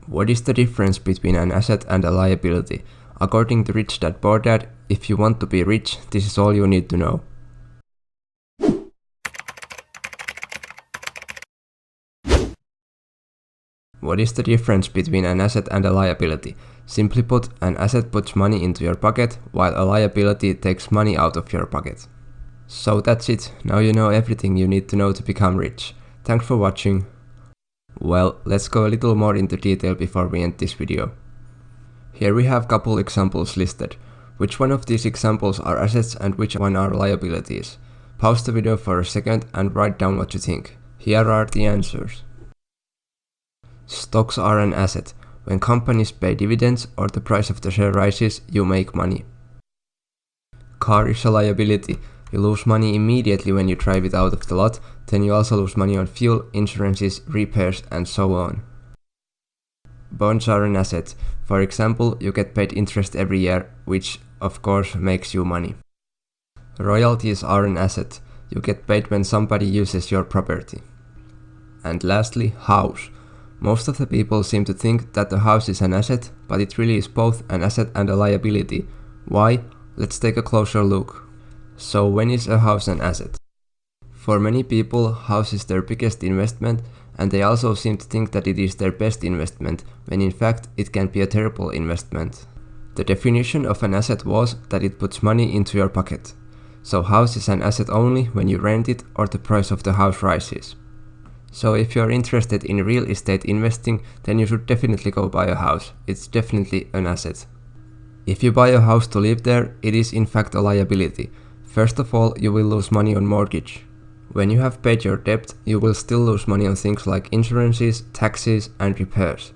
What is the difference between an asset and a liability? According to Rich Dad Poor Dad, if you want to be rich, this is all you need to know. What is the difference between an asset and a liability? Simply put, an asset puts money into your pocket, while a liability takes money out of your pocket. So that's it, now you know everything you need to know to become rich. Thanks for watching. Well, let's go a little more into detail before we end this video. Here we have couple examples listed. Which one of these examples are assets and which one are liabilities? Pause the video for a second and write down what you think. Here are the answers. Stocks are an asset. When companies pay dividends or the price of the share rises, you make money. Car is a liability. You lose money immediately when you drive it out of the lot, then you also lose money on fuel, insurances, repairs, and so on. Bonds are an asset. For example, you get paid interest every year, which of course makes you money. Royalties are an asset. You get paid when somebody uses your property. And lastly, house. Most of the people seem to think that the house is an asset, but it really is both an asset and a liability. Why? Let's take a closer look. So when is a house an asset? For many people, house is their biggest investment, and they also seem to think that it is their best investment, when in fact it can be a terrible investment. The definition of an asset was that it puts money into your pocket. So house is an asset only when you rent it or the price of the house rises. So if you are interested in real estate investing, then you should definitely go buy a house. It's definitely an asset. If you buy a house to live there, it is in fact a liability. First of all, you will lose money on mortgage. When you have paid your debt, you will still lose money on things like insurances, taxes, and repairs.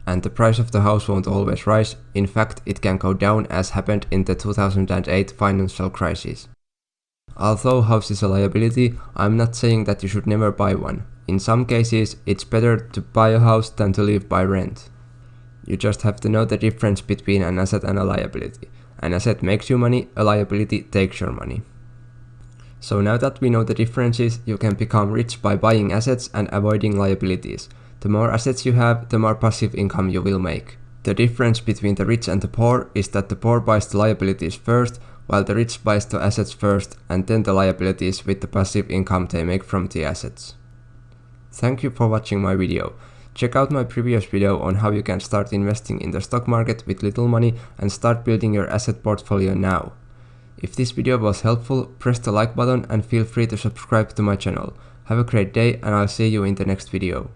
And the price of the house won't always rise. In fact, it can go down, as happened in the 2008 financial crisis. Although house is a liability, I'm not saying that you should never buy one. In some cases, it's better to buy a house than to live by rent. You just have to know the difference between an asset and a liability. An asset makes you money, a liability takes your money. So now that we know the differences, you can become rich by buying assets and avoiding liabilities. The more assets you have, the more passive income you will make. The difference between the rich and the poor is that the poor buys the liabilities first, while the rich buys the assets first and then the liabilities with the passive income they make from the assets. Thank you for watching my video. Check out my previous video on how you can start investing in the stock market with little money and start building your asset portfolio now. If this video was helpful, press the like button and feel free to subscribe to my channel. Have a great day and I'll see you in the next video.